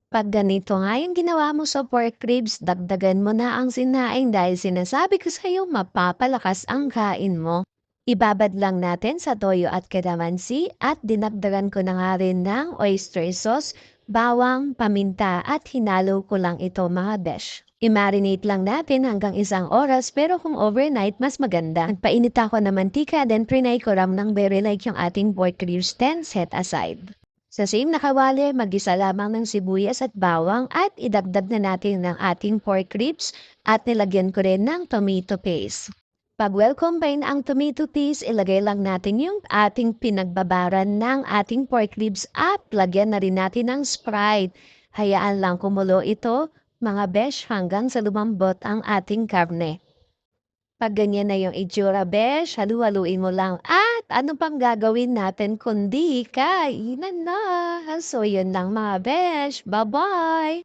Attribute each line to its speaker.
Speaker 1: 'Pag ganito nga yung ginawa mo sa pork ribs, dagdagan mo na ang sinaing dahil sinasabi ko sa'yo mapapalakas ang kain mo. Ibabad lang natin sa toyo at kalamansi at dinagdagan ko na nga rin ng oyster sauce, bawang, paminta at hinalo ko lang ito mga besh. I-marinate lang natin hanggang 1 oras pero kung overnight mas maganda. Nagpainit ako ng mantika then prinay ko ram ng very like yung ating pork ribs then set aside. Sa same na kawali, mag-isa lamang ng sibuyas at bawang at idagdag na natin ng ating pork ribs at nilagyan ko rin ng tomato paste. Pag well combine ang tomato paste, ilagay lang natin yung ating pinagbabaran ng ating pork ribs at lagyan na rin natin ng Sprite. Hayaan lang kumulo ito, mga besh, hanggang sa lumambot ang ating karne. Pag ganyan na yung itsura, besh, halu-haluin mo lang. At ano pang gagawin natin kundi kainan na. So, yun lang mga besh. Bye-bye!